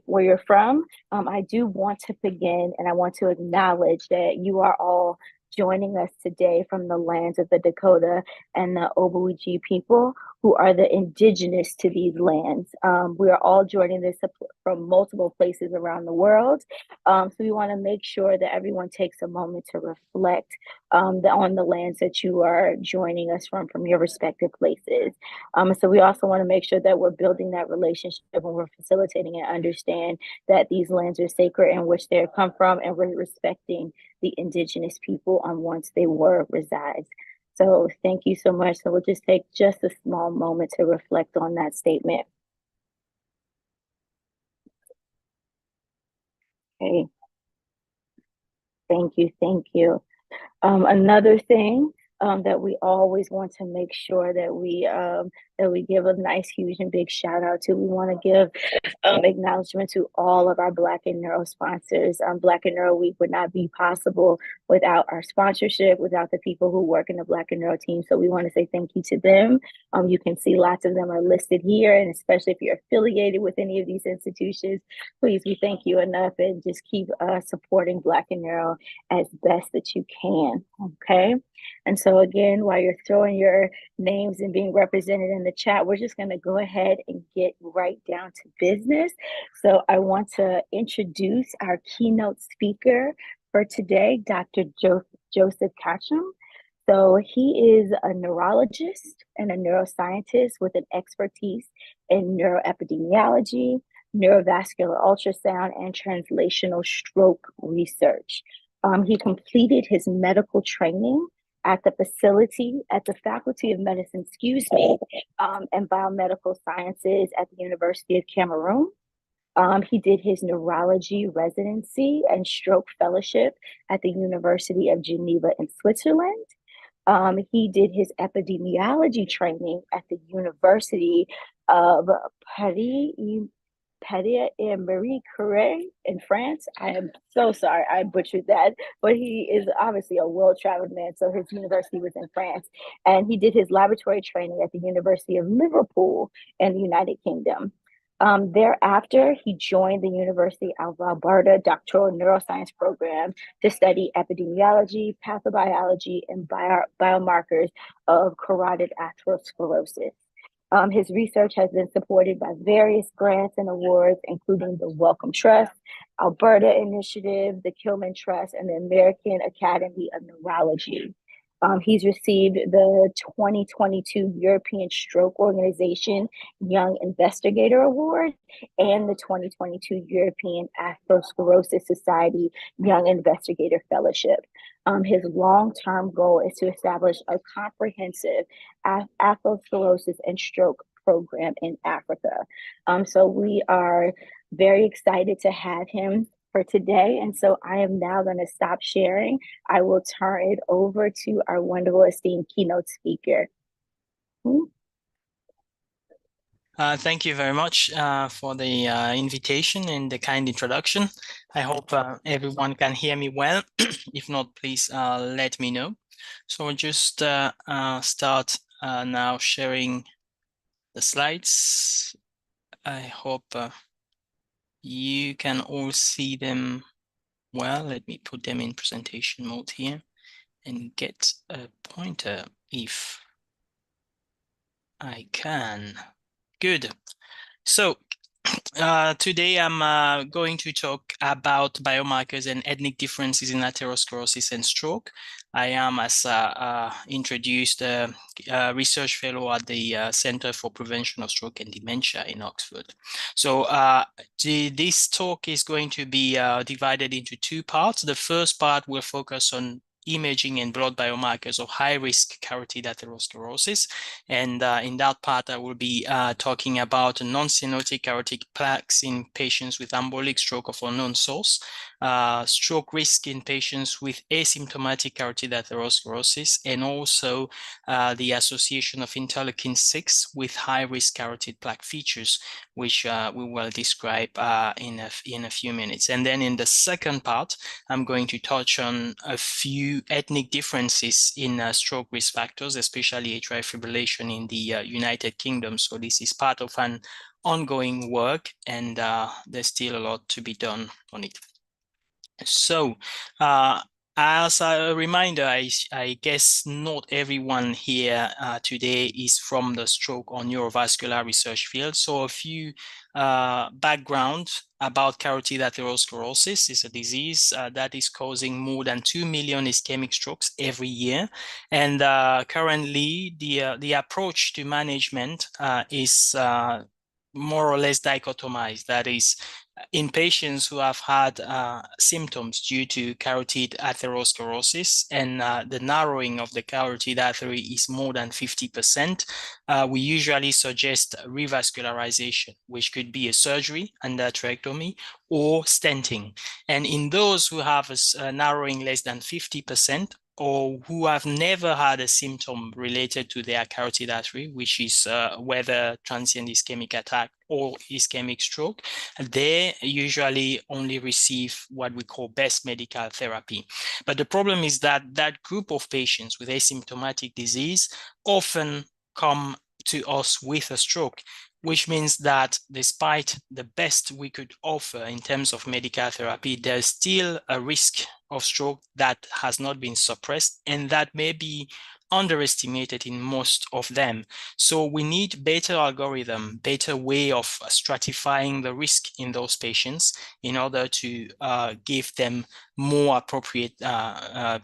where you're from. I do want to begin and I want to acknowledge that you are all joining us today from the lands of the Dakota and the Obuiji people who are the indigenous to these lands. We are all joining this from multiple places around the world. So we want to make sure that everyone takes a moment to reflect on the lands that you are joining us from your respective places. So we also want to make sure that we're building that relationship when we're facilitating and understand that these lands are sacred in which they come from, and we're respecting the indigenous people on once they were resides. So thank you so much. So we'll just take just a small moment to reflect on that statement. Okay. Thank you. Thank you. Another thing that we always want to make sure that we give a nice, huge, and big shout out to. We want to give acknowledgement to all of our Black and Neuro sponsors. Black and Neuro Week would not be possible without our sponsorship, without the people who work in the Black and Neuro team. So we want to say thank you to them. You can see lots of them are listed here, and especially if you're affiliated with any of these institutions, please, we thank you enough, and just keep supporting Black and Neuro as best that you can. Okay. And so again, while you're throwing your names and being represented in the chat, we're just going to go ahead and get right down to business. So I want to introduce our keynote speaker for today, Dr. Joseph Kamtchum. So he is a neurologist and a neuroscientist with an expertise in neuroepidemiology, neurovascular ultrasound, and translational stroke research. He completed his medical training at the Faculty of Medicine, and Biomedical Sciences at the University of Cameroon. He did his neurology residency and stroke fellowship at the University of Geneva in Switzerland. He did his epidemiology training at the University of Paris and Marie Curie in France. I am so sorry, I butchered that, but he is obviously a well-traveled man, so his university was in France. And he did his laboratory training at the University of Liverpool in the United Kingdom. Thereafter, he joined the University of Alberta doctoral neuroscience program to study epidemiology, pathobiology, and biomarkers of carotid atherosclerosis. His research has been supported by various grants and awards, including the Wellcome Trust, Alberta Initiative, the Kilman Trust, and the American Academy of Neurology. He's received the 2022 European Stroke Organization Young Investigator Award and the 2022 European Atherosclerosis Society Young Investigator Fellowship. His long-term goal is to establish a comprehensive atherosclerosis and stroke program in Africa. So we are very excited to have him for today. And so I am now going to stop sharing. I will turn it over to our wonderful esteemed keynote speaker. Thank you very much for the invitation and the kind introduction. I hope everyone can hear me well. If not, please let me know. So I'll just start now sharing the slides. I hope you can all see them well. Let me put them in presentation mode here and get a pointer if I can. Good. So today I'm going to talk about biomarkers and ethnic differences in atherosclerosis and stroke. I am, as introduced, a research fellow at the Center for Prevention of Stroke and Dementia in Oxford. So this talk is going to be divided into two parts. The first part will focus on imaging and blood biomarkers of high-risk carotid atherosclerosis. And in that part, I will be talking about non-cyanotic carotid plaques in patients with embolic stroke of unknown source, stroke risk in patients with asymptomatic carotid atherosclerosis, and also the association of interleukin-6 with high-risk carotid plaque features, which we will describe in a few minutes. And then in the second part, I'm going to touch on a few ethnic differences in stroke risk factors, especially atrial fibrillation in the United Kingdom. So this is part of an ongoing work, and there's still a lot to be done on it. So, as a reminder, I guess not everyone here today is from the stroke or neurovascular research field. So a few background about carotid atherosclerosis is a disease that is causing more than 2 million ischemic strokes every year. And currently, the approach to management is more or less dichotomized. That is, in patients who have had symptoms due to carotid atherosclerosis and the narrowing of the carotid artery is more than 50%, we usually suggest revascularization, which could be a surgery, endarterectomy, or stenting. And in those who have a narrowing less than 50%, or who have never had a symptom related to their carotid artery, which is whether transient ischemic attack or ischemic stroke, they usually only receive what we call best medical therapy. But the problem is that that group of patients with asymptomatic disease often come to us with a stroke, which means that despite the best we could offer in terms of medical therapy, there's still a risk of stroke that has not been suppressed and that may be underestimated in most of them. So we need better algorithm, better way of stratifying the risk in those patients in order to give them more appropriate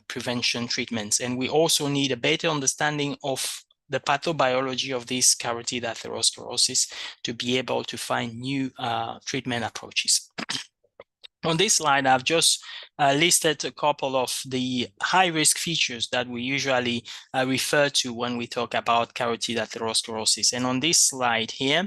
prevention treatments. And we also need a better understanding of the pathobiology of this carotid atherosclerosis to be able to find new treatment approaches. On this slide, I've just listed a couple of the high-risk features that we usually refer to when we talk about carotid atherosclerosis. And on this slide here,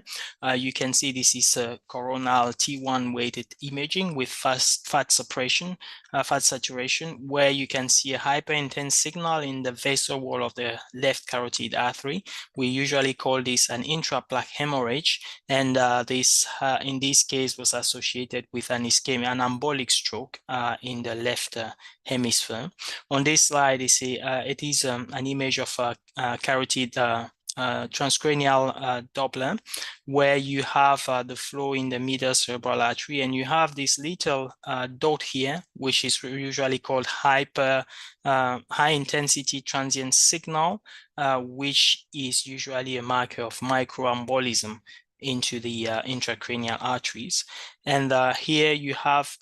you can see this is a coronal T1 weighted imaging with fat suppression, fat saturation, where you can see a hyperintense signal in the vessel wall of the left carotid artery. We usually call this an intraplaque hemorrhage, and this, in this case, was associated with an ischemia, an embolic stroke in the left hemisphere. On this slide, it is an image of a carotid transcranial Doppler, where you have the flow in the middle cerebral artery, and you have this little dot here, which is usually called high intensity transient signal, which is usually a marker of microembolism into the intracranial arteries. And here you have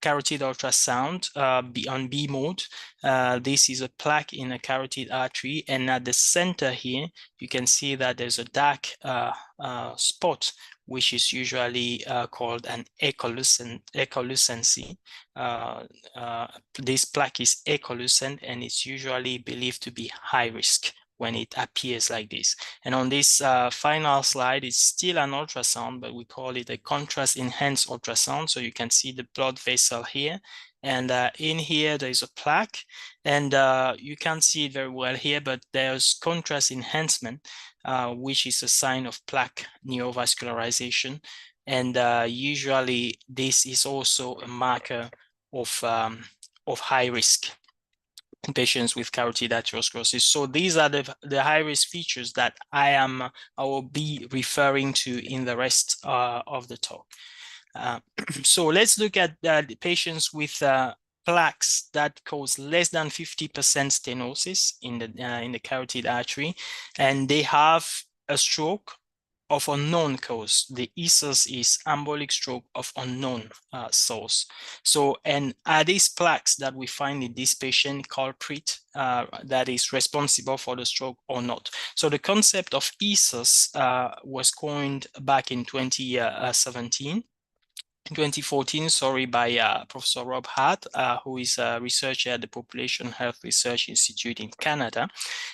carotid ultrasound on B mode. This is a plaque in a carotid artery, and at the center here, you can see that there's a dark spot, which is usually called an echolucency. This plaque is echolucent, and it's usually believed to be high risk when it appears like this. And on this final slide, it's still an ultrasound, but we call it a contrast enhanced ultrasound. So you can see the blood vessel here. And in here, there's a plaque, and you can't see it very well here, but there's contrast enhancement, which is a sign of plaque neovascularization. And usually this is also a marker of high risk in patients with carotid atherosclerosis. So these are the high-risk features that I will be referring to in the rest of the talk. So let's look at the patients with plaques that cause less than 50% stenosis in the carotid artery, and they have a stroke of unknown cause. The ESUS is embolic stroke of unknown source. So, and are these plaques that we find in this patient culprit that is responsible for the stroke or not? So the concept of ESUS was coined back in 2014, sorry, by Professor Rob Hart, who is a researcher at the Population Health Research Institute in Canada.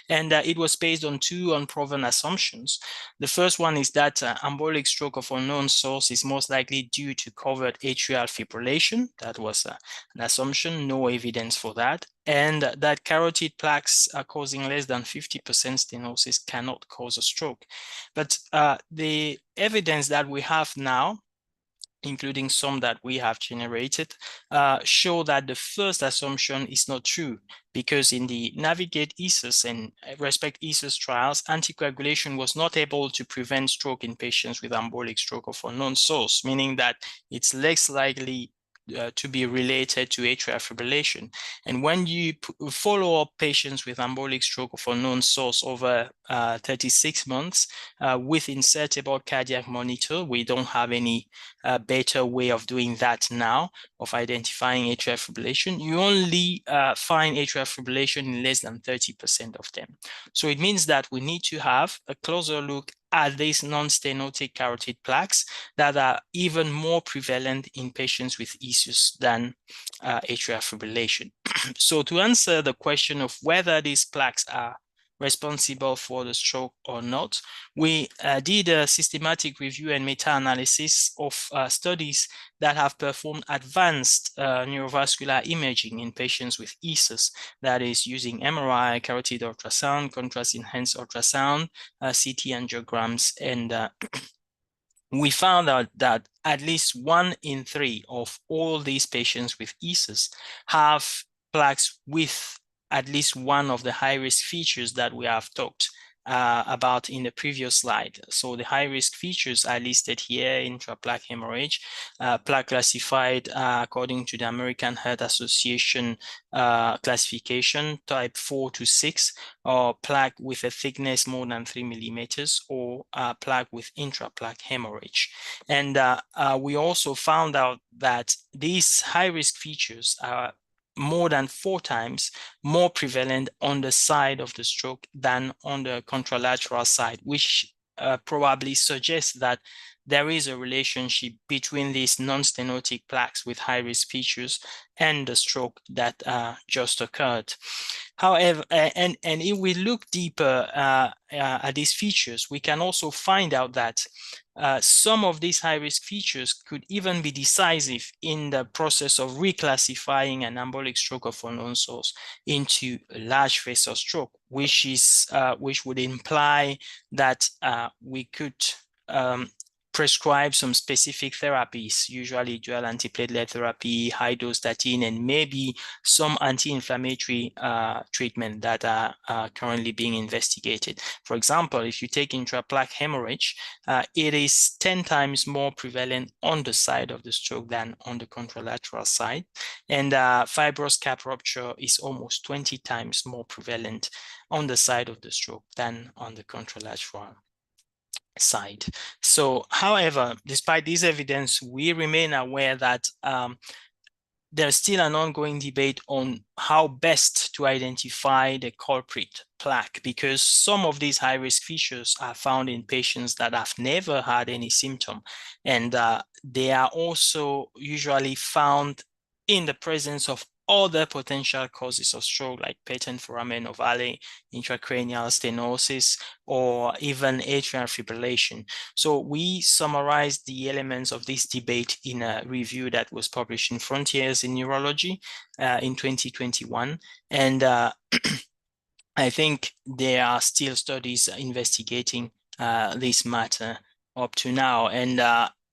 And it was based on two unproven assumptions. The first one is that embolic stroke of unknown source is most likely due to covert atrial fibrillation. That was an assumption, no evidence for that. And that carotid plaques are causing less than 50% stenosis cannot cause a stroke. But the evidence that we have now including some that we have generated, show that the first assumption is not true, because in the Navigate ESUS and Respect ESUS trials, anticoagulation was not able to prevent stroke in patients with embolic stroke of unknown source, meaning that it's less likely to be related to atrial fibrillation. And when you follow up patients with embolic stroke of unknown source over 36 months with insertable cardiac monitor, we don't have any better way of doing that now, of identifying atrial fibrillation. You only find atrial fibrillation in less than 30% of them. So it means that we need to have a closer look at these non-stenotic carotid plaques that are even more prevalent in patients with ESUS than atrial fibrillation. So to answer the question of whether these plaques are responsible for the stroke or not, we did a systematic review and meta-analysis of studies that have performed advanced neurovascular imaging in patients with ESUS, that is using MRI, carotid ultrasound, contrast-enhanced ultrasound, CT angiograms, and we found out that at least 1 in 3 of all these patients with ESUS have plaques with at least one of the high-risk features that we have talked about in the previous slide. So the high-risk features are listed here: intraplaque hemorrhage, plaque classified according to the American Heart Association classification, type 4 to 6, or plaque with a thickness more than 3 millimeters, or plaque with intraplaque hemorrhage. And we also found out that these high-risk features are more than 4 times more prevalent on the side of the stroke than on the contralateral side, which probably suggests that there is a relationship between these non-stenotic plaques with high-risk features and the stroke that just occurred. However, and if we look deeper at these features, we can also find out that some of these high-risk features could even be decisive in the process of reclassifying an embolic stroke of unknown source into a large vessel stroke, which would imply that we could prescribe some specific therapies, usually dual antiplatelet therapy, high-dose statin, and maybe some anti-inflammatory treatment that are currently being investigated. For example, if you take intraplaque hemorrhage, it is 10 times more prevalent on the side of the stroke than on the contralateral side. And fibrous cap rupture is almost 20 times more prevalent on the side of the stroke than on the contralateral side. So, however, despite this evidence, we remain aware that there's still an ongoing debate on how best to identify the culprit plaque, because some of these high-risk features are found in patients that have never had any symptom, and they are also usually found in the presence of other potential causes of stroke, like patent foramen ovale, intracranial stenosis, or even atrial fibrillation. So we summarized the elements of this debate in a review that was published in Frontiers in Neurology in 2021. And I think there are still studies investigating this matter up to now. And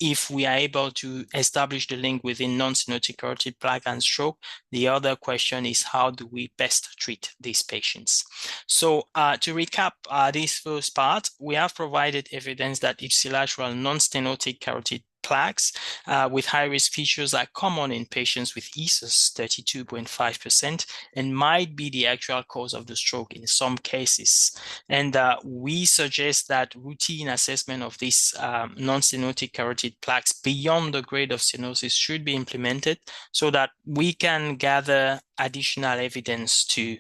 if we are able to establish the link within non-stenotic carotid plaque and stroke, the other question is, how do we best treat these patients? So to recap this first part, we have provided evidence that ipsilateral non-stenotic carotid plaques with high-risk features are common in patients with ESUS, 32.5%, and might be the actual cause of the stroke in some cases. And we suggest that routine assessment of these non-stenotic carotid plaques beyond the grade of stenosis should be implemented, so that we can gather additional evidence to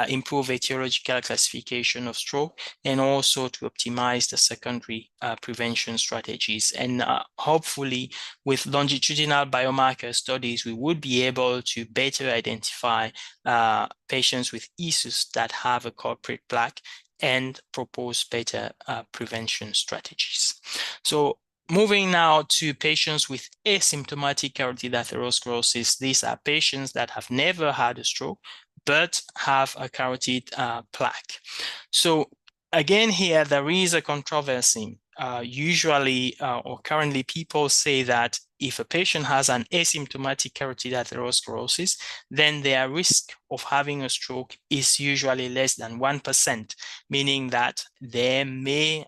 improve etiological classification of stroke, and also to optimize the secondary prevention strategies. And hopefully, with longitudinal biomarker studies, we would be able to better identify patients with ESUS that have a culprit plaque and propose better prevention strategies. So, moving now to patients with asymptomatic carotid atherosclerosis, these are patients that have never had a stroke, but have a carotid plaque. So again, here, there is a controversy. Usually, or currently, people say that if a patient has an asymptomatic carotid atherosclerosis, then their risk of having a stroke is usually less than 1%, meaning that they may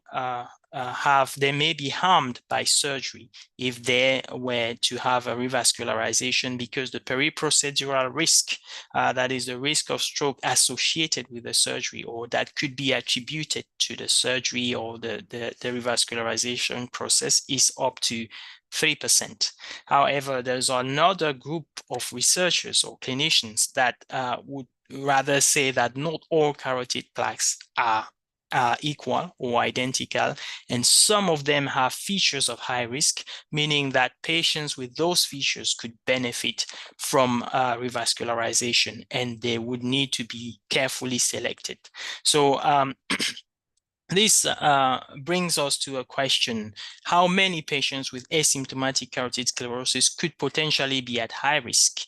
be harmed by surgery if they were to have a revascularization, because the periprocedural risk, that is the risk of stroke associated with the surgery, or that could be attributed to the surgery or the revascularization process, is up to 3%. However, there's another group of researchers or clinicians that would rather say that not all carotid plaques are equal or identical, and some of them have features of high risk, meaning that patients with those features could benefit from revascularization, and they would need to be carefully selected. So this brings us to a question: how many patients with asymptomatic carotid sclerosis could potentially be at high risk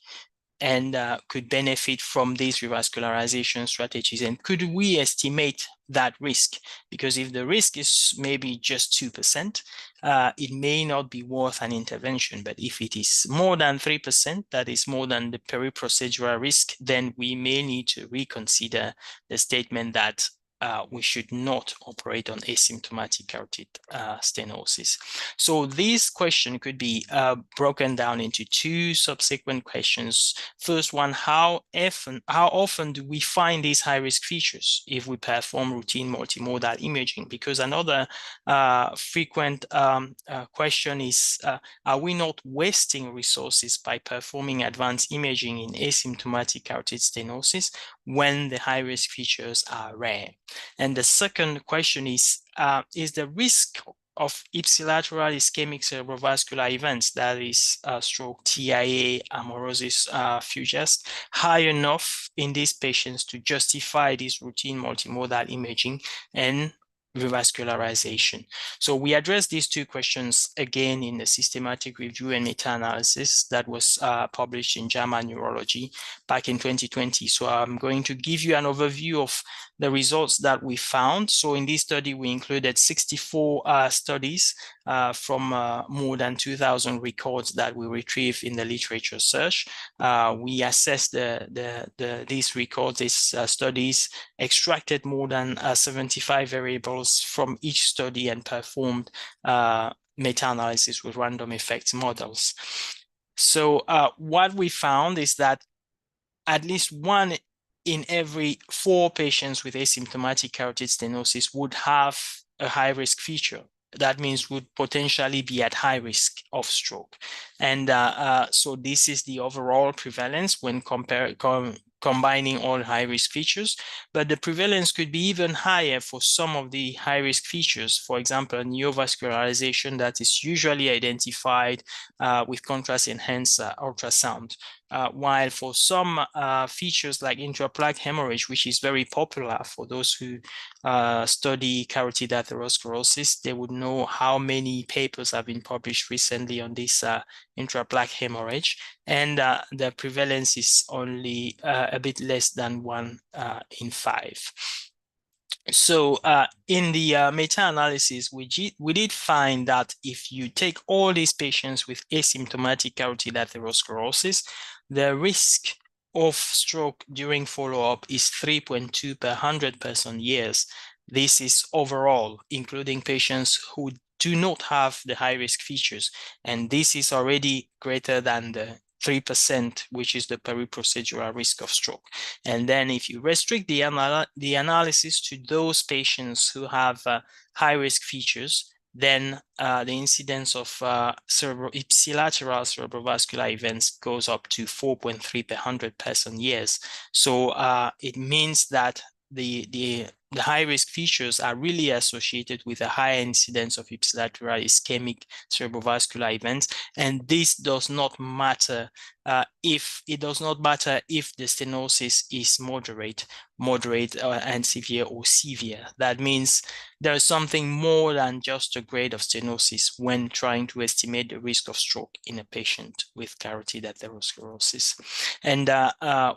and could benefit from these revascularization strategies? And could we estimate that risk? Because if the risk is maybe just 2%, it may not be worth an intervention. But if it is more than 3%, that is more than the periprocedural risk, then we may need to reconsider the statement that we should not operate on asymptomatic carotid stenosis. So this question could be broken down into two subsequent questions. First one: how often do we find these high-risk features if we perform routine multimodal imaging? Because another frequent question is, are we not wasting resources by performing advanced imaging in asymptomatic carotid stenosis when the high-risk features are rare? And the second question is the risk of ipsilateral ischemic cerebrovascular events, that is stroke, TIA, amaurosis fugax, high enough in these patients to justify this routine multimodal imaging and revascularization? So we addressed these two questions again in the systematic review and meta-analysis that was published in JAMA Neurology back in 2020. So I'm going to give you an overview of the results that we found. So in this study, we included 64 studies from more than 2,000 records that we retrieved in the literature search. We assessed these records, these studies, extracted more than 75 variables from each study, and performed meta-analysis with random effects models. So what we found is that at least 1 in every 4 patients with asymptomatic carotid stenosis would have a high-risk feature. That means would potentially be at high risk of stroke. And so this is the overall prevalence when combining all high-risk features, but the prevalence could be even higher for some of the high-risk features. For example, neovascularization that is usually identified with contrast-enhanced ultrasound. While for some features like intraplaque hemorrhage, which is very popular for those who study carotid atherosclerosis, they would know how many papers have been published recently on this intraplaque hemorrhage, and the prevalence is only a bit less than 1 in 5. So in the meta-analysis, we did find that if you take all these patients with asymptomatic carotid atherosclerosis, the risk of stroke during follow-up is 3.2 per 100 person years. This is overall, including patients who do not have the high-risk features, and this is already greater than the 3%, which is the periprocedural risk of stroke. And then if you restrict the analysis to those patients who have high-risk features, then the incidence of ipsilateral cerebrovascular events goes up to 4.3 per 100 person years. So it means that the high-risk features are really associated with a high incidence of ipsilateral ischemic cerebrovascular events, and this does not matter if the stenosis is moderate, and severe, or severe. That means there is something more than just a grade of stenosis when trying to estimate the risk of stroke in a patient with carotid atherosclerosis. And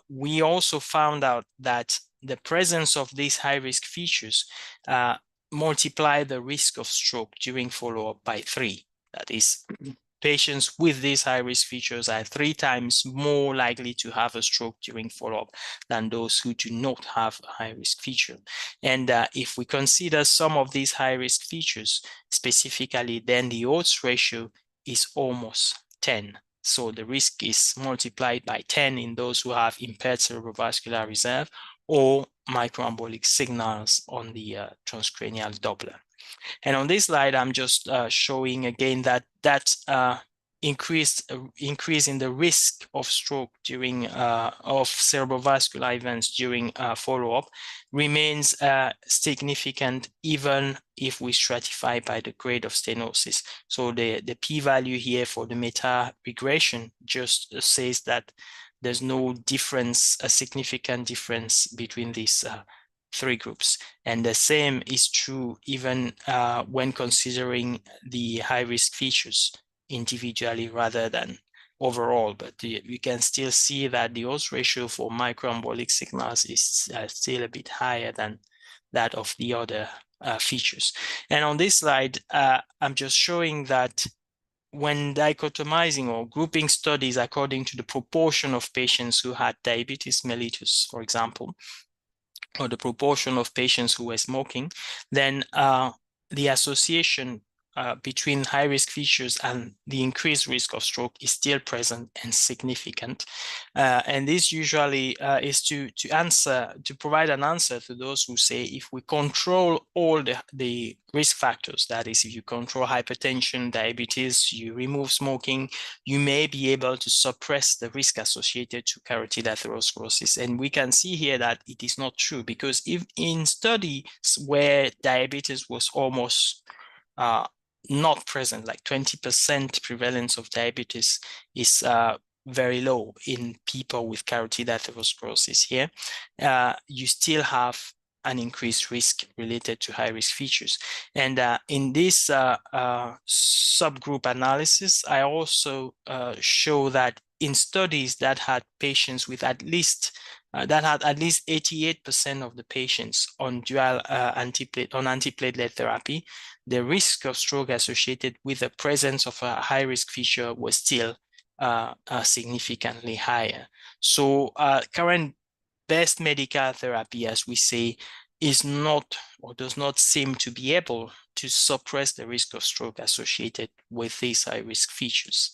we also found out that the presence of these high-risk features multiply the risk of stroke during follow-up by 3. That is, patients with these high-risk features are 3 times more likely to have a stroke during follow-up than those who do not have a high-risk feature. And if we consider some of these high-risk features specifically, then the odds ratio is almost 10. So the risk is multiplied by 10 in those who have impaired cerebrovascular reserve or microembolic signals on the transcranial Doppler. And on this slide, I'm just showing again that increase in the risk of stroke during of cerebrovascular events during follow-up remains significant even if we stratify by the grade of stenosis. So the p-value here for the meta regression just says that there's no difference, a significant difference between these 3 groups. And the same is true even when considering the high-risk features individually rather than overall. But we can still see that the odds ratio for microembolic signals is still a bit higher than that of the other features. And on this slide, I'm just showing that when dichotomizing or grouping studies according to the proportion of patients who had diabetes mellitus, for example, or the proportion of patients who were smoking, then the association between high-risk features and the increased risk of stroke is still present and significant. And this usually is to provide an answer to those who say if we control all the risk factors, that is, if you control hypertension, diabetes, you remove smoking, you may be able to suppress the risk associated to carotid atherosclerosis. And we can see here that it is not true, because if in studies where diabetes was almost not present, like 20% prevalence of diabetes is very low in people with carotid atherosclerosis here, you still have an increased risk related to high-risk features. And in this subgroup analysis, I also show that in studies that had patients with at least 88% of the patients on dual antiplatelet therapy, the risk of stroke associated with the presence of a high-risk feature was still significantly higher. So current best medical therapy, as we say, is not or does not seem to be able to suppress the risk of stroke associated with these high-risk features.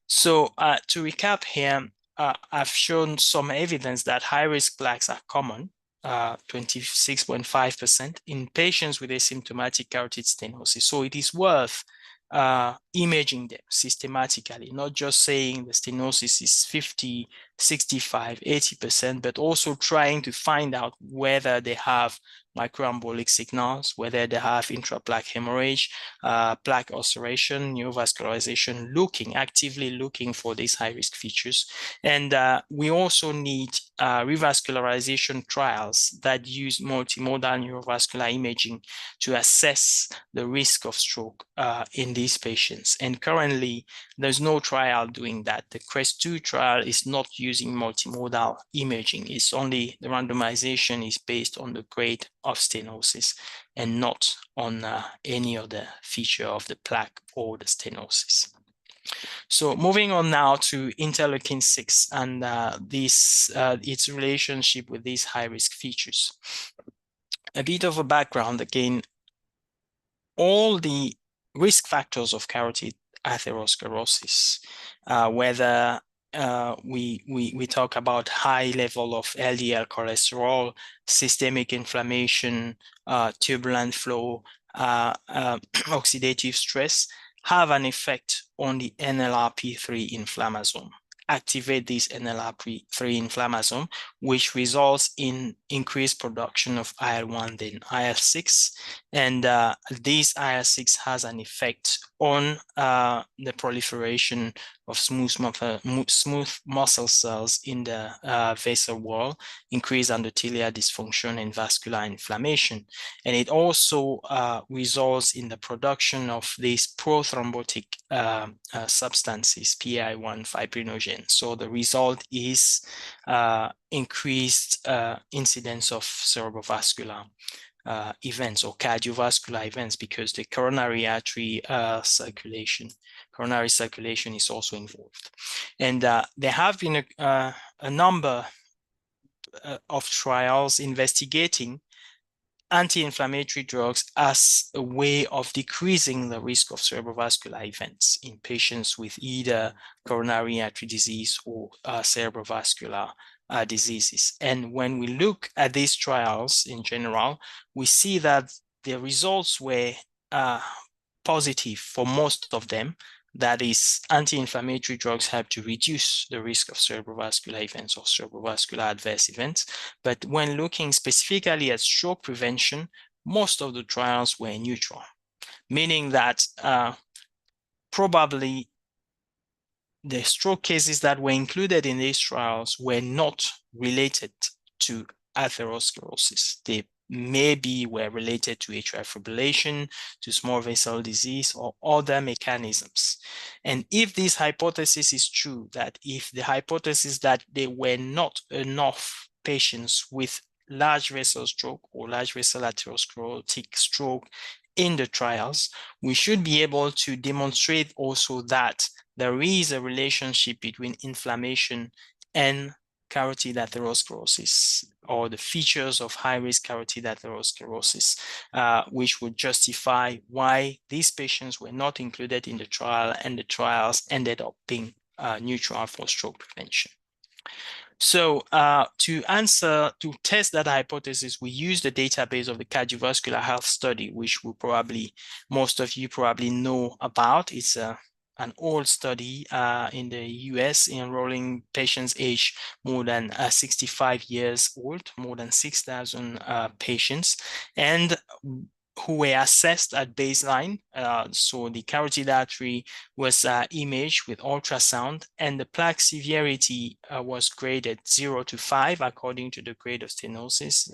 So to recap here, I've shown some evidence that high-risk plaques are common, 26.5% in patients with asymptomatic carotid stenosis. So it is worth imaging them systematically, not just saying the stenosis is 50, 65, 80%, but also trying to find out whether they have microembolic signals, whether they have intraplaque hemorrhage, plaque ulceration, neovascularization, actively looking for these high-risk features. And we also need revascularization trials that use multimodal neurovascular imaging to assess the risk of stroke in these patients. And currently, there's no trial doing that. The CREST-2 trial is not using multimodal imaging. It's only the randomization is based on the grade of stenosis and not on any other feature of the plaque or the stenosis. So moving on now to interleukin-6 and its relationship with these high-risk features. A bit of a background again. All the risk factors of carotid atherosclerosis, whether we talk about high level of LDL cholesterol, systemic inflammation, turbulent flow, oxidative stress, have an effect on the NLRP3 inflammasome. Activate this NLRP3 inflammasome, which results in increased production of IL-1 then IL-6. And this IL-6 has an effect on the proliferation of smooth muscle cells in the vessel wall, increased endothelial dysfunction and vascular inflammation. And it also results in the production of these prothrombotic substances, PI1 fibrinogen. So the result is increased incidence of cerebrovascular events or cardiovascular events, because the coronary artery coronary circulation is also involved. And there have been a number of trials investigating anti-inflammatory drugs as a way of decreasing the risk of cerebrovascular events in patients with either coronary artery disease or cerebrovascular diseases. And when we look at these trials in general, we see that the results were positive for most of them. That is, anti-inflammatory drugs help to reduce the risk of cerebrovascular events or cerebrovascular adverse events. But when looking specifically at stroke prevention, most of the trials were neutral, meaning that probably the stroke cases that were included in these trials were not related to atherosclerosis. They maybe were related to atrial fibrillation, to small vessel disease, or other mechanisms. And if this hypothesis is true, that if the hypothesis that there were not enough patients with large vessel stroke or large vessel atherosclerotic stroke in the trials, we should be able to demonstrate also that there is a relationship between inflammation and carotid atherosclerosis, or the features of high-risk carotid atherosclerosis, which would justify why these patients were not included in the trial, and the trials ended up being neutral for stroke prevention. So to test that hypothesis, we used the database of the Cardiovascular Health Study, which most of you probably know about. It's an old study in the US, enrolling patients aged more than 65 years old, more than 6,000 patients, and who were assessed at baseline. So the carotid artery was imaged with ultrasound, and the plaque severity was graded 0 to 5 according to the grade of stenosis,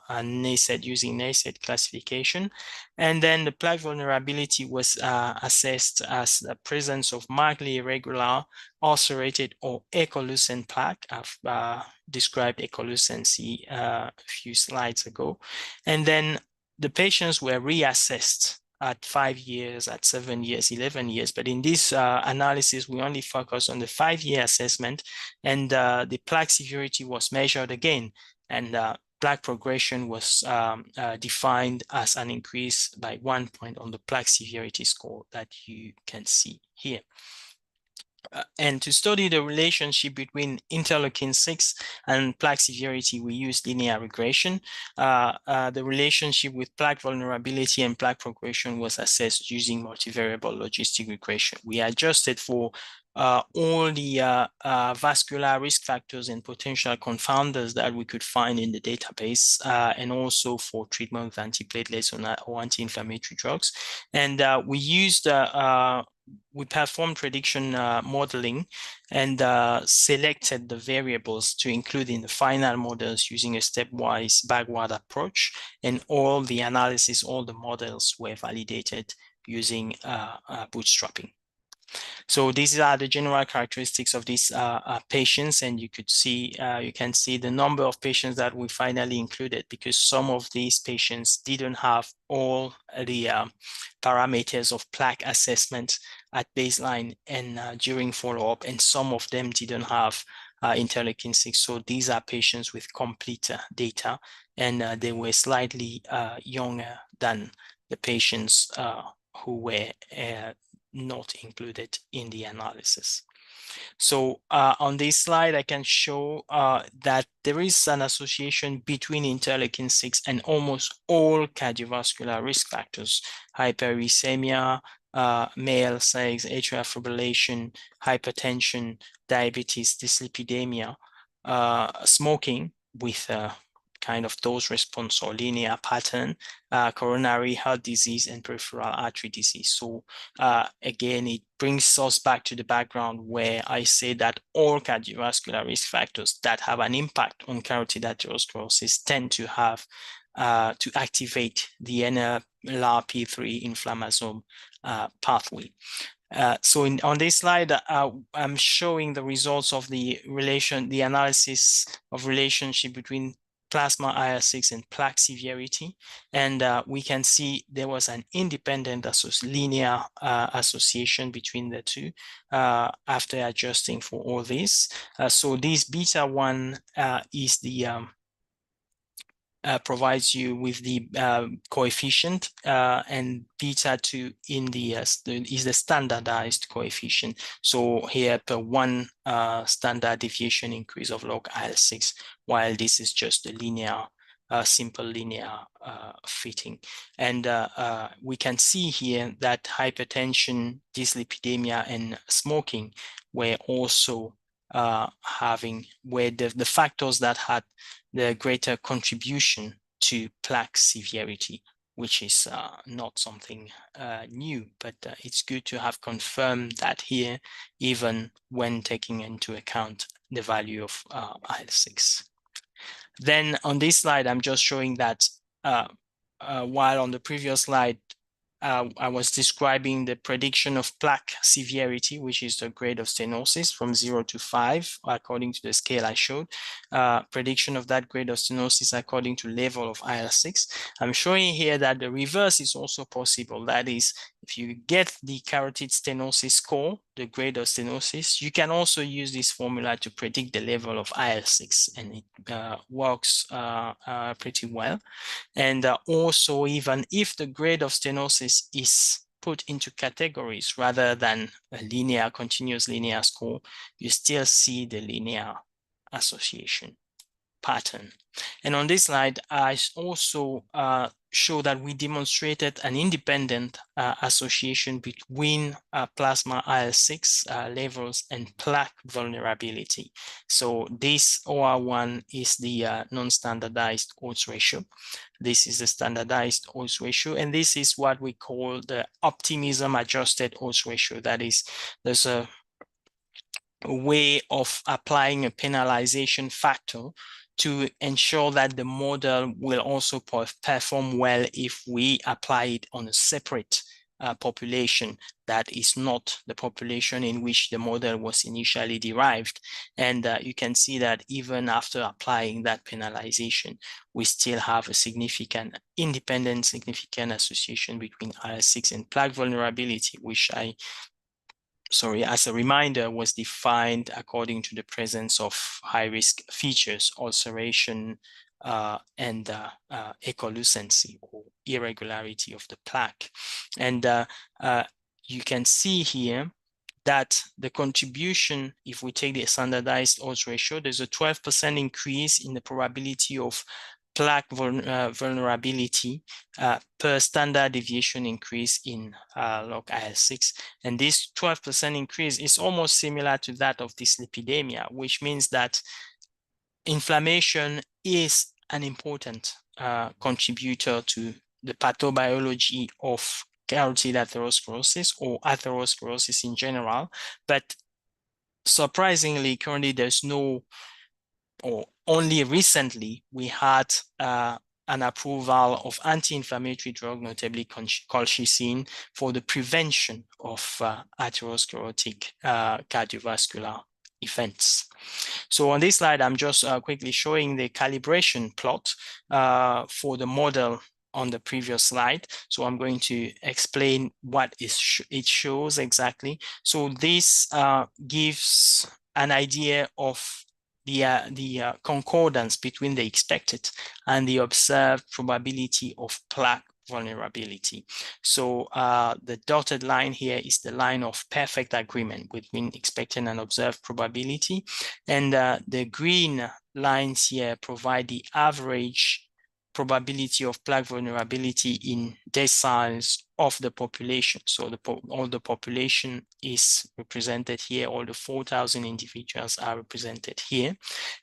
and NACET, using NACET classification. And then the plaque vulnerability was assessed as the presence of mildly irregular, ulcerated, or echolucent plaque. I've described echolucency a few slides ago. And then the patients were reassessed at 5 years, at 7 years, 11 years. But in this analysis, we only focus on the 5-year assessment, and the plaque severity was measured again. And plaque progression was defined as an increase by 1 point on the plaque severity score that you can see here. And to study the relationship between interleukin-6 and plaque severity, we used linear regression. The relationship with plaque vulnerability and plaque progression was assessed using multivariable logistic regression. We adjusted for all the vascular risk factors and potential confounders that we could find in the database, and also for treatment with antiplatelets or anti-inflammatory drugs. And we performed prediction modeling and selected the variables to include in the final models using a stepwise backward approach. And all the analysis, all the models were validated using bootstrapping. So these are the general characteristics of these patients, and you can see the number of patients that we finally included, because some of these patients didn't have all the parameters of plaque assessment at baseline and during follow-up, and some of them didn't have interleukin-6. So these are patients with complete data, and they were slightly younger than the patients who were not included in the analysis. So on this slide, I can show that there is an association between interleukin-6 and almost all cardiovascular risk factors: hyperuricemia, male sex, atrial fibrillation, hypertension, diabetes, dyslipidemia, smoking with kind of dose response or linear pattern, coronary heart disease, and peripheral artery disease. So again, it brings us back to the background where I say that all cardiovascular risk factors that have an impact on carotid atherosclerosis tend to have to activate the NLRP3 inflammasome pathway. So on this slide, I'm showing the results of the analysis of relationship between plasma IL-6 and plaque severity. And we can see there was an independent linear association between the two after adjusting for all this. So this beta 1 is the provides you with the coefficient, and beta 2 in the is the standardized coefficient. So here per 1 standard deviation increase of log IL-6, while this is just a linear, simple linear fitting. And we can see here that hypertension, dyslipidemia, and smoking were also having where the factors that had the greater contribution to plaque severity, which is not something new, but it's good to have confirmed that here, even when taking into account the value of IL-6. Then on this slide, I'm just showing that while on the previous slide, I was describing the prediction of plaque severity, which is the grade of stenosis from 0 to 5, according to the scale I showed. Prediction of that grade of stenosis according to level of IL-6. I'm showing here that the reverse is also possible. That is, if you get the carotid stenosis score, the grade of stenosis, you can also use this formula to predict the level of IL-6, and it works pretty well. And also, even if the grade of stenosis is put into categories rather than a linear, continuous linear score, you still see the linear association pattern. And on this slide, I also show that we demonstrated an independent association between plasma IL-6 levels and plaque vulnerability. So this OR1 is the non-standardized odds ratio. This is the standardized odds ratio, and this is what we call the optimism adjusted odds ratio. That is, there's a way of applying a penalization factor to ensure that the model will also perform well if we apply it on a separate population that is not the population in which the model was initially derived. And you can see that even after applying that penalization, we still have a significant significant association between IL-6 and plaque vulnerability, which as a reminder, was defined according to the presence of high-risk features, ulceration, and echolucency or irregularity of the plaque. And you can see here that the contribution, if we take the standardized odds ratio, there's a 12% increase in the probability of plaque vulnerability per standard deviation increase in log IL-6. And this 12% increase is almost similar to that of dyslipidemia, which means that inflammation is an important contributor to the pathobiology of carotid atherosclerosis or atherosclerosis in general. But surprisingly, currently there's no, or only recently, we had an approval of anti-inflammatory drug, notably colchicine, for the prevention of atherosclerotic cardiovascular events. So on this slide, I'm just quickly showing the calibration plot for the model on the previous slide. So I'm going to explain what it shows exactly. So this gives an idea of the concordance between the expected and the observed probability of plaque vulnerability. So the dotted line here is the line of perfect agreement between expected and observed probability. And the green lines here provide the average probability of plaque vulnerability in deciles of the population. So all the population is represented here. All the 4,000 individuals are represented here.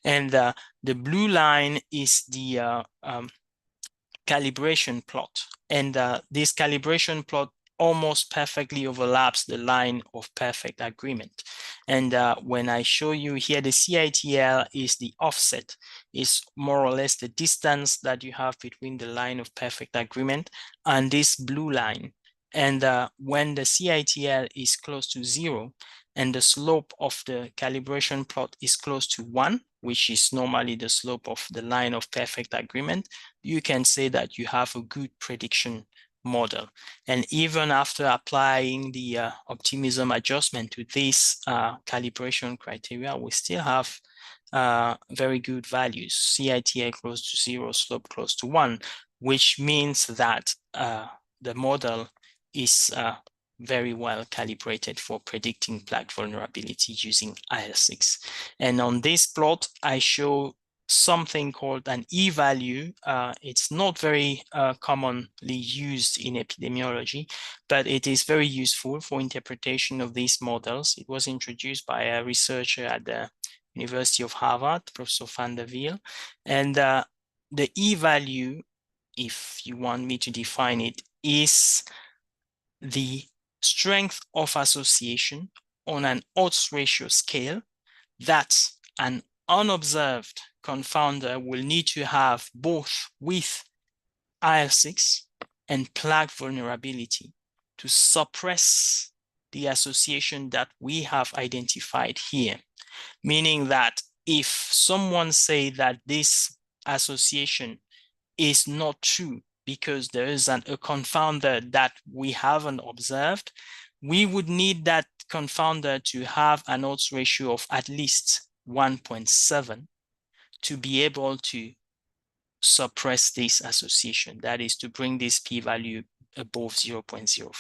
And the blue line is the calibration plot. And this calibration plot almost perfectly overlaps the line of perfect agreement. And when I show you here, the CITL is the offset, is more or less the distance that you have between the line of perfect agreement and this blue line. And when the CITL is close to 0, and the slope of the calibration plot is close to 1, which is normally the slope of the line of perfect agreement, you can say that you have a good prediction model. And even after applying the optimism adjustment to this calibration criteria, we still have very good values, CITI close to 0, slope close to 1, which means that the model is very well calibrated for predicting plaque vulnerability using IL-6. And on this plot, I show something called an E-value. It's not very commonly used in epidemiology, but it is very useful for interpretation of these models. It was introduced by a researcher at the University of Harvard, Professor Van der Wiel. And the E-value, if you want me to define it, is the strength of association on an odds ratio scale that an unobserved confounder will need to have both with IL-6 and plaque vulnerability to suppress the association that we have identified here. Meaning that if someone say that this association is not true because there is a confounder that we haven't observed, we would need that confounder to have an odds ratio of at least 1.7 to be able to suppress this association. That is to bring this p-value above 0.05.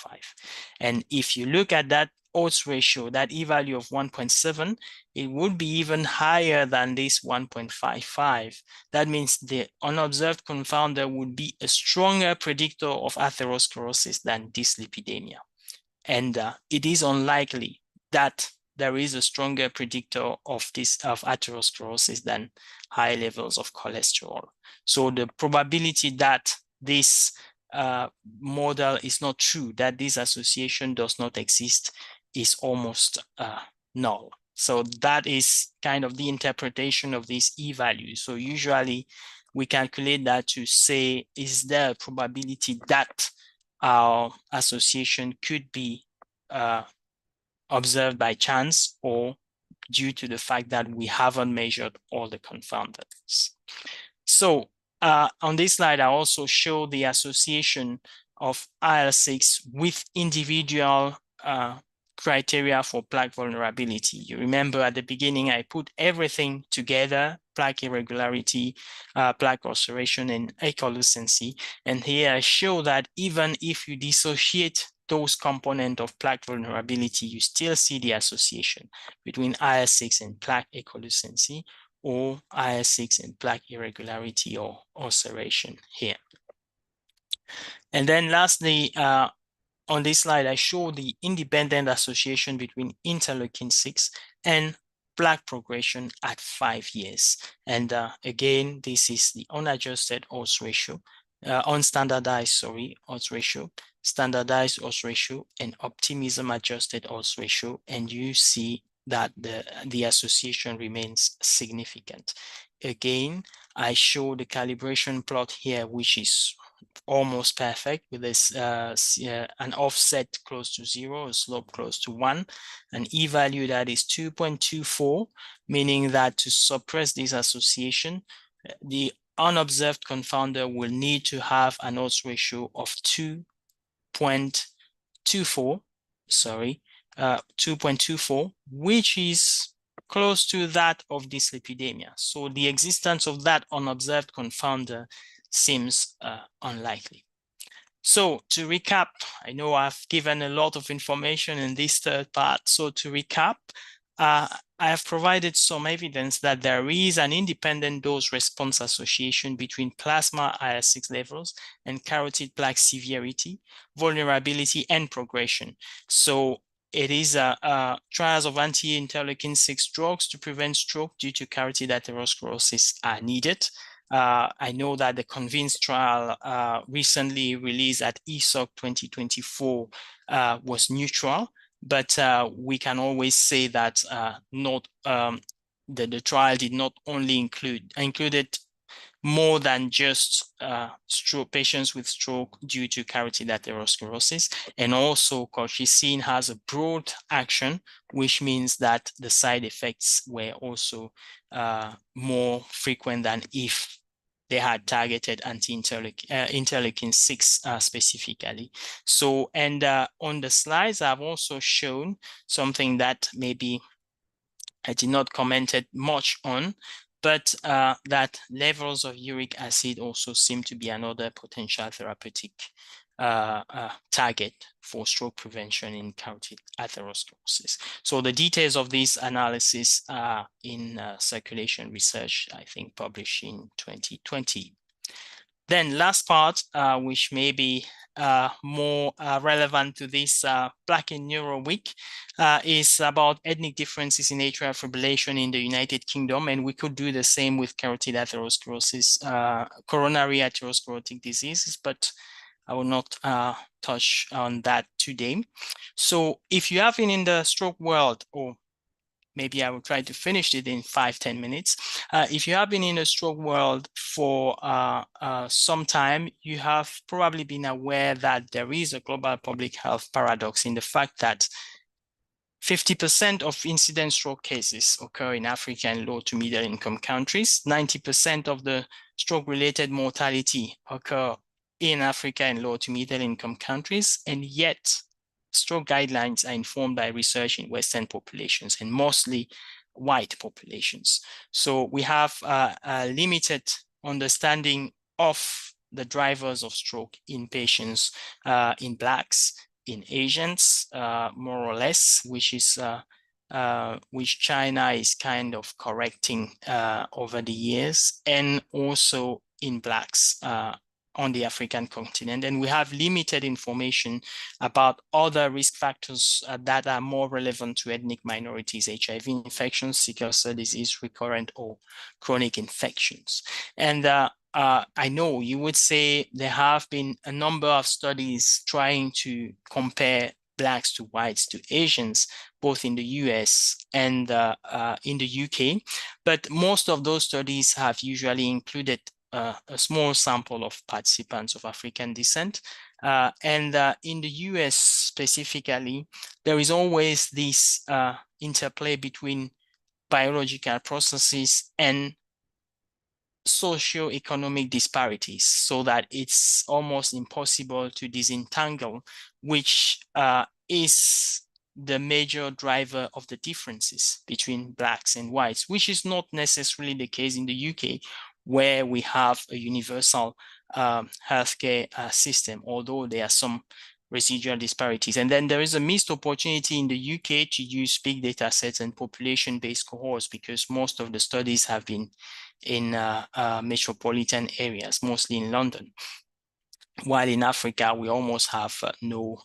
And if you look at that odds ratio, that e-value of 1.7, it would be even higher than this 1.55. That means the unobserved confounder would be a stronger predictor of atherosclerosis than dyslipidemia. And it is unlikely that there is a stronger predictor of atherosclerosis than high levels of cholesterol. So the probability that this model is not true, that this association does not exist, is almost null. So that is kind of the interpretation of this e-value. So usually we calculate that to say, is there a probability that our association could be observed by chance or due to the fact that we haven't measured all the confounders. So on this slide, I also show the association of IL-6 with individual criteria for plaque vulnerability. You remember at the beginning, I put everything together, plaque irregularity, plaque ulceration, and echolucency. And here I show that even if you dissociate those components of plaque vulnerability, you still see the association between IL-6 and plaque echolucency, or IL-6 and plaque irregularity or ulceration here. And then lastly, on this slide, I show the independent association between interleukin-6 and plaque progression at 5 years. And again, this is the unadjusted odds ratio, unstandardized, odds ratio, standardized odds ratio, and optimism adjusted odds ratio. And you see that the association remains significant. Again, I show the calibration plot here, which is almost perfect with this an offset close to 0, a slope close to 1, an e-value that is 2.24, meaning that to suppress this association, the unobserved confounder will need to have an odds ratio of 2.24, 2.24, which is close to that of dyslipidemia. So the existence of that unobserved confounder seems unlikely. So to recap, I know I've given a lot of information in this third part. So to recap, I have provided some evidence that there is an independent dose-response association between plasma IL-6 levels and carotid plaque severity, vulnerability, and progression. So it is trials of anti-interleukin-6 drugs to prevent stroke due to carotid atherosclerosis are needed. I know that the CONVINCE trial recently released at ESOC 2024 was neutral, but we can always say that the trial did not only included more than just stroke patients with stroke due to carotid atherosclerosis. And also colchicine has a broad action, which means that the side effects were also more frequent than if they had targeted anti-interleukin 6 specifically. So, and on the slides, I've also shown something that maybe I did not comment much on, but that levels of uric acid also seem to be another potential therapeutic target for stroke prevention in carotid atherosclerosis. So the details of this analysis are in Circulation Research, I think published in 2020. Then last part, which may be more relevant to this Black in Neuro Week, is about ethnic differences in atrial fibrillation in the United Kingdom. And we could do the same with carotid atherosclerosis, coronary atherosclerotic diseases, but I will not touch on that today. So if you have been in the stroke world, or maybe I will try to finish it in 5-10 minutes. If you have been in the stroke world for some time, you have probably been aware that there is a global public health paradox in the fact that 50% of incident stroke cases occur in Africa and low to middle income countries. 90% of the stroke-related mortality occur in Africa and low to middle income countries, and yet stroke guidelines are informed by research in Western populations and mostly white populations. So we have a limited understanding of the drivers of stroke in patients, in Blacks, in Asians, more or less, which China is kind of correcting over the years, and also in Blacks on the African continent. And we have limited information about other risk factors that are more relevant to ethnic minorities: HIV infections, sickle cell disease, recurrent or chronic infections. And I know you would say there have been a number of studies trying to compare Blacks to whites to Asians, both in the US and in the UK. But most of those studies have usually included a small sample of participants of African descent. And in the US specifically, there is always this interplay between biological processes and socioeconomic disparities, so that it's almost impossible to disentangle which is the major driver of the differences between Blacks and whites, which is not necessarily the case in the UK, where we have a universal healthcare system, although there are some residual disparities. And then there is a missed opportunity in the UK to use big data sets and population-based cohorts, because most of the studies have been in metropolitan areas, mostly in London. While in Africa, we almost have no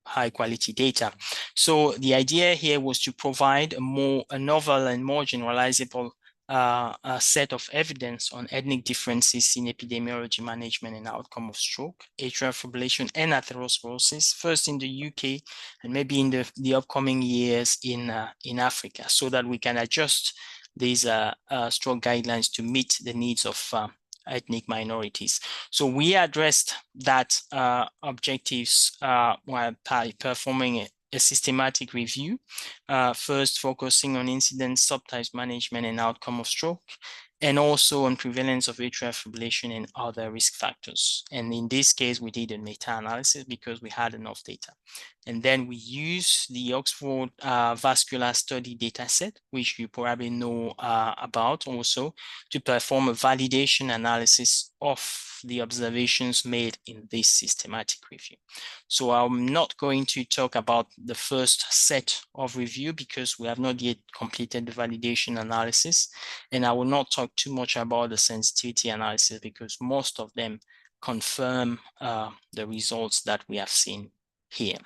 high quality data. So the idea here was to provide a novel and more generalizable a set of evidence on ethnic differences in epidemiology, management, and outcome of stroke, atrial fibrillation, and atherosclerosis, first in the UK and maybe in the upcoming years in Africa, so that we can adjust these stroke guidelines to meet the needs of ethnic minorities. So we addressed that objectives while performing a systematic review, first focusing on incidence, subtypes management, and outcome of stroke, and also on prevalence of atrial fibrillation and other risk factors. And in this case, we did a meta-analysis because we had enough data. And then we use the Oxford Vascular Study dataset, which you probably know about also, to perform a validation analysis of the observations made in this systematic review. So I'm not going to talk about the first set of review because we have not yet completed the validation analysis. And I will not talk too much about the sensitivity analysis because most of them confirm the results that we have seen here.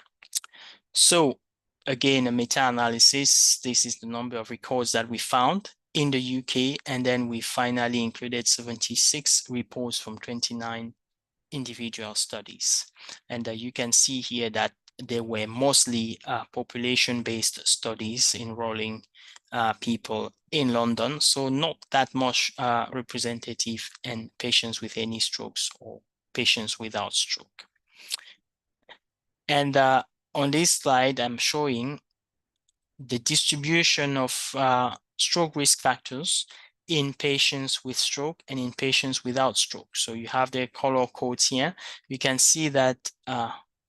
So again, a meta-analysis, this is the number of records that we found in the UK, and then we finally included 76 reports from 29 individual studies. And you can see here that they were mostly population-based studies enrolling people in London, so not that much representative in patients with any strokes or patients without stroke. And on this slide, I'm showing the distribution of stroke risk factors in patients with stroke and in patients without stroke. So you have the color codes here. You can see that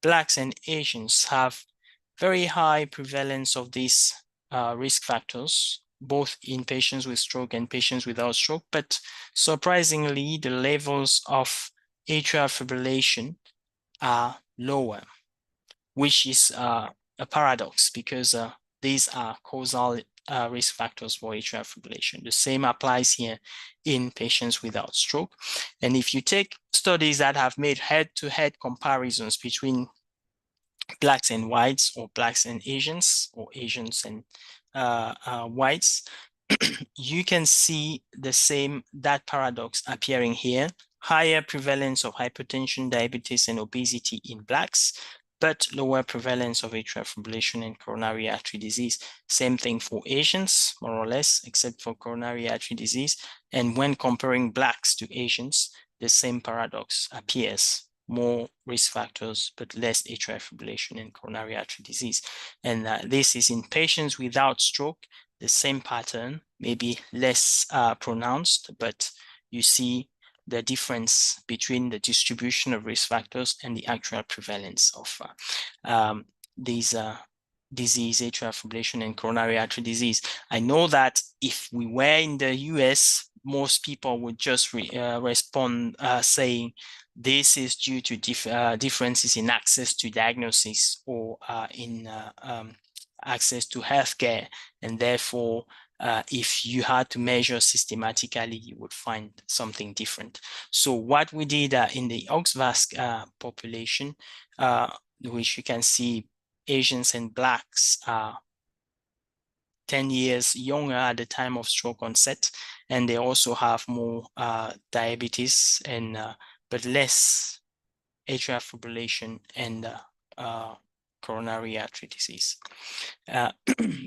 Blacks and Asians have very high prevalence of these risk factors, both in patients with stroke and patients without stroke. But surprisingly, the levels of atrial fibrillation are lower, which is a paradox because these are causal risk factors for atrial fibrillation. The same applies here in patients without stroke. And if you take studies that have made head-to-head comparisons between Blacks and whites, or Blacks and Asians, or Asians and whites, you can see that paradox appearing here. Higher prevalence of hypertension, diabetes, and obesity in Blacks, but lower prevalence of atrial fibrillation and coronary artery disease. Same thing for Asians, more or less, except for coronary artery disease. And when comparing Blacks to Asians, the same paradox appears. More risk factors, but less atrial fibrillation and coronary artery disease. And this is in patients without stroke, the same pattern, maybe less pronounced, but you see the difference between the distribution of risk factors and the actual prevalence of these disease, atrial fibrillation and coronary artery disease. I know that if we were in the US, most people would just respond saying this is due to differences in access to diagnosis or in access to healthcare, and therefore if you had to measure systematically, you would find something different. So what we did in the OxVasc population, which you can see Asians and Blacks are 10 years younger at the time of stroke onset, and they also have more diabetes and but less atrial fibrillation and coronary artery disease.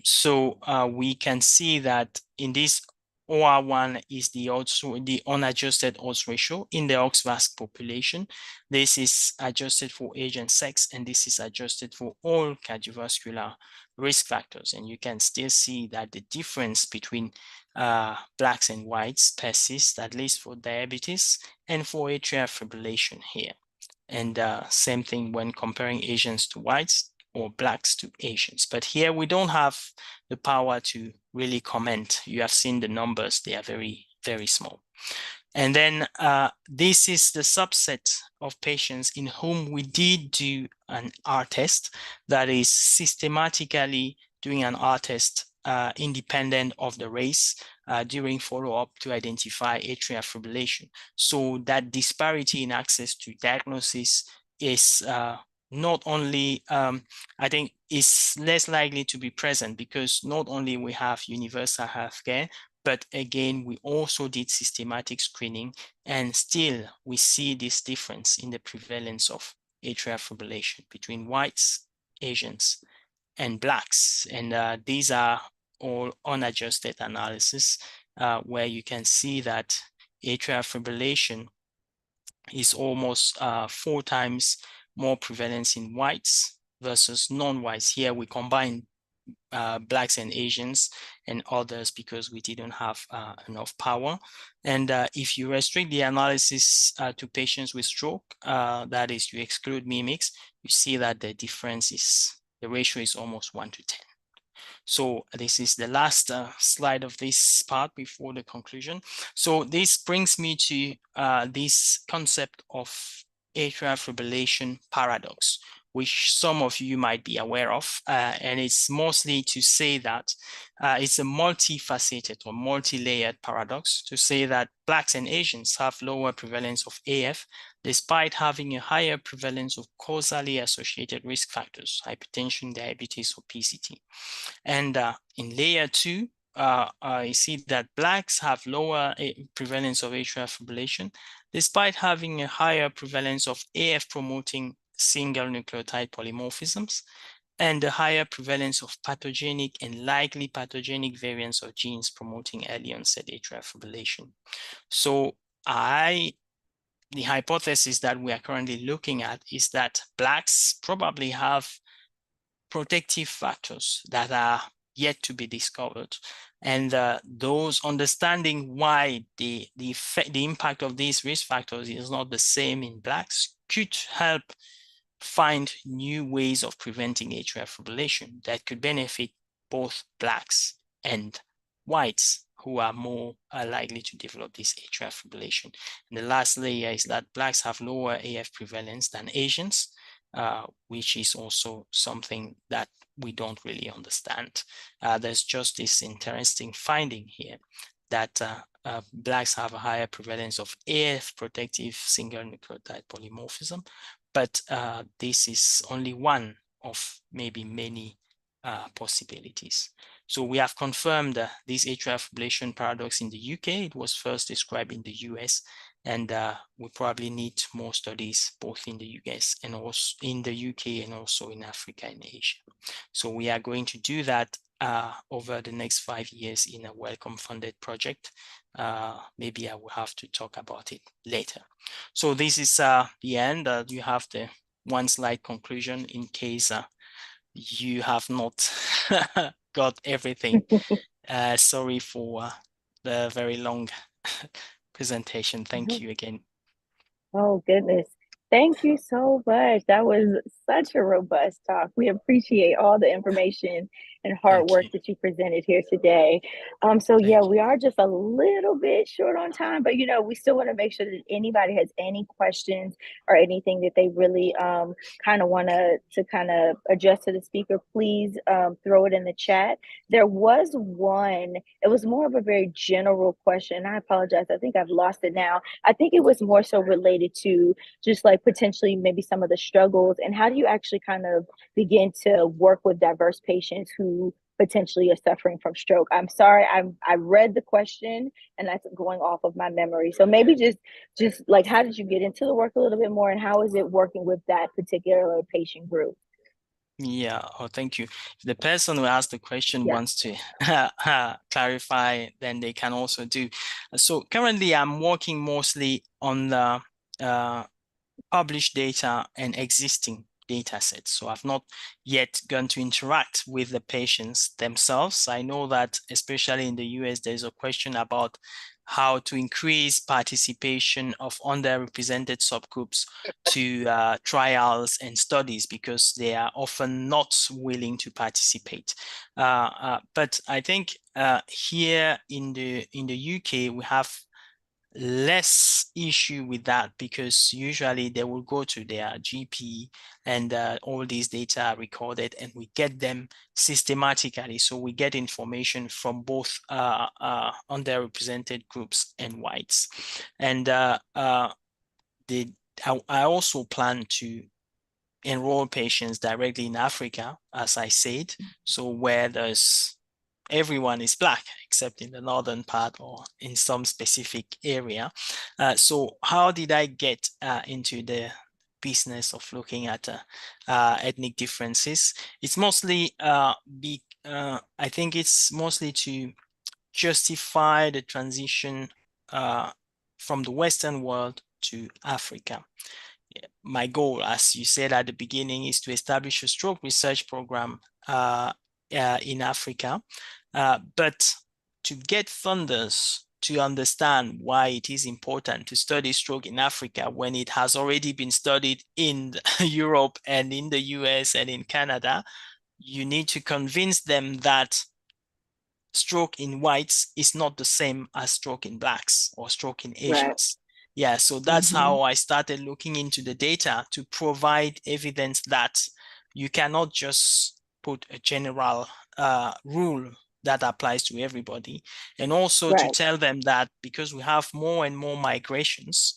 So we can see that in this OR1 is the unadjusted odds ratio in the OxVasc population. This is adjusted for age and sex, and this is adjusted for all cardiovascular risk factors. And you can still see that the difference between Blacks and whites persists, at least for diabetes and for atrial fibrillation here. And same thing when comparing Asians to whites or Blacks to Asians. But here we don't have the power to really comment. You have seen the numbers, they are very, very small. And then this is the subset of patients in whom we did do an R test, that is systematically doing an R test independent of the race during follow-up to identify atrial fibrillation. So that disparity in access to diagnosis is not only, I think, is less likely to be present because not only we have universal healthcare, but again, we also did systematic screening, and still we see this difference in the prevalence of atrial fibrillation between whites, Asians, and Blacks. And these are all unadjusted analysis where you can see that atrial fibrillation is almost 4 times more prevalence in whites versus non-whites. Here we combine Blacks and Asians and others because we didn't have enough power. And if you restrict the analysis to patients with stroke, that is, you exclude mimics, you see that the difference is, the ratio is almost 1 to 10. So this is the last slide of this part before the conclusion. So this brings me to this concept of atrial fibrillation paradox, which some of you might be aware of. And it's mostly to say that it's a multifaceted or multi-layered paradox to say that Blacks and Asians have lower prevalence of AF, despite having a higher prevalence of causally associated risk factors, hypertension, diabetes, obesity. And in layer 2, I see that Blacks have lower prevalence of atrial fibrillation, despite having a higher prevalence of AF promoting single nucleotide polymorphisms, and the higher prevalence of pathogenic and likely pathogenic variants of genes promoting early onset atrial fibrillation. So the hypothesis that we are currently looking at is that Blacks probably have protective factors that are yet to be discovered. And those understanding why the impact of these risk factors is not the same in Blacks could help find new ways of preventing atrial fibrillation that could benefit both Blacks and whites who are more likely to develop this atrial fibrillation. And the last layer is that Blacks have lower AF prevalence than Asians, which is also something that we don't really understand. There's just this interesting finding here that Blacks have a higher prevalence of AF protective single nucleotide polymorphism, but this is only one of maybe many possibilities. So we have confirmed this atrial fibrillation paradox in the UK. It was first described in the US, and we probably need more studies both in the US and also in the UK and also in Africa and Asia. So we are going to do that over the next 5 years in a Wellcome funded project. Maybe I will have to talk about it later. So this is the end. You have the one slide conclusion in case you have not got everything. Sorry for the very long presentation. Thank you again. Oh, goodness. Thank you so much. That was such a robust talk. We appreciate all the information and hard Thank work you. that you presented here today. So yeah, Thank you. we are just a little bit short on time, but we still want to make sure that anybody has any questions or anything that they really kind of want to kind of address to the speaker, please throw it in the chat. There was one, it was more of a very general question. I apologize. I think I've lost it now. I think it was more so related to just like potentially maybe some of the struggles and how do you actually kind of begin to work with diverse patients who potentially are suffering from stroke. I'm sorry, I read the question and that's going off of my memory. So maybe just like how did you get into the work a little bit more and how is it working with that particular patient group? Yeah, oh, thank you. If the person who asked the question Yeah. wants to clarify, then they can also do. So currently I'm working mostly on the published data and existing data sets. So I've not yet gone to interact with the patients themselves. I know that especially in the US, there's a question about how to increase participation of underrepresented subgroups to trials and studies because they are often not willing to participate. But I think here in the UK, we have less issue with that because usually they will go to their GP and all these data are recorded and we get them systematically. So we get information from both underrepresented groups and whites. And I also plan to enroll patients directly in Africa, as I said, so where there's everyone is Black except in the northern part or in some specific area. So how did I get into the business of looking at ethnic differences? It's mostly, I think it's mostly to justify the transition from the Western world to Africa. My goal, as you said at the beginning, is to establish a stroke research program in Africa. But to get funders to understand why it is important to study stroke in Africa when it has already been studied in Europe and in the US and in Canada, you need to convince them that stroke in whites is not the same as stroke in Blacks or stroke in Right. Asians. Yeah, so that's how I started looking into the data to provide evidence that you cannot just put a general rule that applies to everybody. And also to Right. tell them that because we have more and more migrations,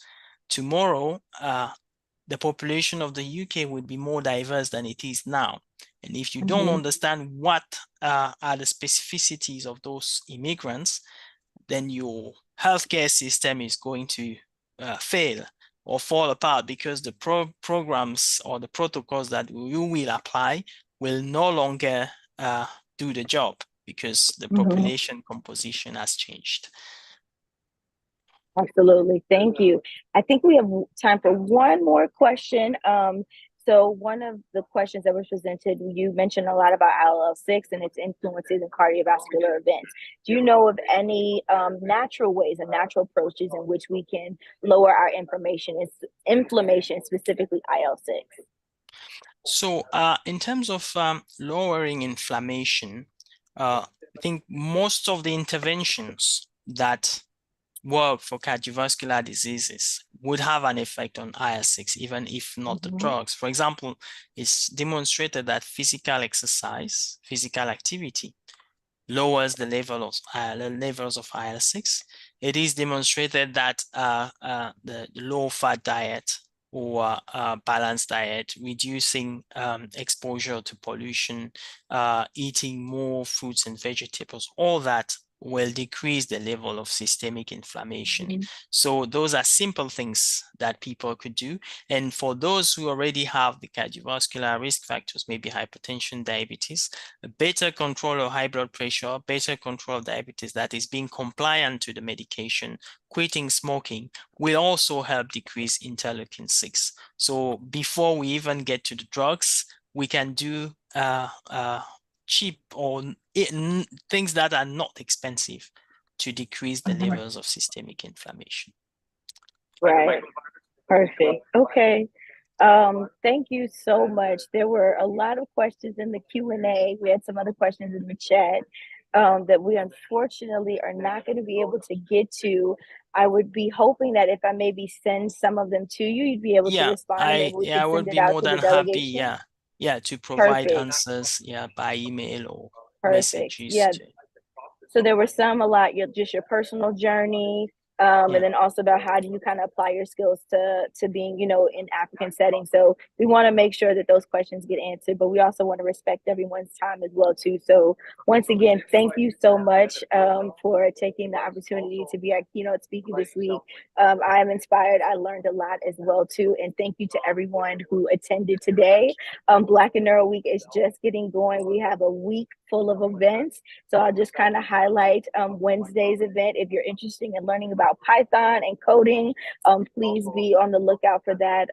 tomorrow the population of the UK would be more diverse than it is now. And if you don't understand what are the specificities of those immigrants, then your healthcare system is going to fail or fall apart because the programs or the protocols that you will apply will no longer do the job because the population composition has changed. Absolutely. Thank you. I think we have time for one more question. So one of the questions that was presented, you mentioned a lot about IL-6 and its influences in cardiovascular events. Do you know of any natural ways and natural approaches in which we can lower our inflammation, specifically IL-6? So in terms of lowering inflammation, I think most of the interventions that work for cardiovascular diseases would have an effect on IL-6, even if not the drugs. For example, it's demonstrated that physical exercise, physical activity, lowers the levels of IL-6. It is demonstrated that the low-fat diet or balanced diet, reducing exposure to pollution, eating more fruits and vegetables, all that will decrease the level of systemic inflammation. So those are simple things that people could do. And for those who already have the cardiovascular risk factors, maybe hypertension, diabetes, a better control of high blood pressure, better control of diabetes that is being compliant to the medication, quitting smoking will also help decrease interleukin-6. So before we even get to the drugs, we can do cheap or things that are not expensive to decrease the levels of systemic inflammation. Right. Perfect. Okay. Thank you so much. There were a lot of questions in the Q&A. We had some other questions in the chat that we unfortunately are not going to be able to get to. I would be hoping that if I maybe send some of them to you, you'd be able to respond and maybe we I could would send it be out more to the than happy, delegation. to provide Perfect. answers, by email or Perfect. messages. Yeah. So there were just your personal journey, and then also about how do you kind of apply your skills to being, in African settings. So we want to make sure that those questions get answered, but we also want to respect everyone's time as well too. So once again, thank you so much for taking the opportunity to be our keynote speaker this week. I am inspired. I learned a lot as well too, and thank you to everyone who attended today. Black and Neuro Week is just getting going. We have a week full of events. So I'll just kind of highlight Wednesday's event. If you're interested in learning about Python and coding, please be on the lookout for that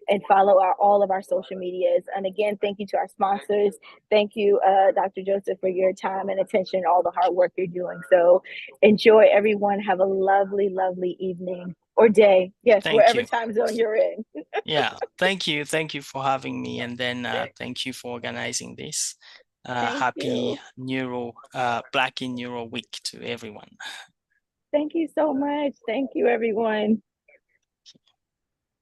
and follow all of our social medias. And again, thank you to our sponsors. Thank you, Dr. Joseph, for your time and attention, all the hard work you're doing. So enjoy, everyone. Have a lovely, lovely evening or day. Yes, wherever time zone you're in. Thank you. Thank you for having me. And then thank you for organizing this. Happy Black in Neuro Week to everyone. Thank you so much. Thank you, everyone.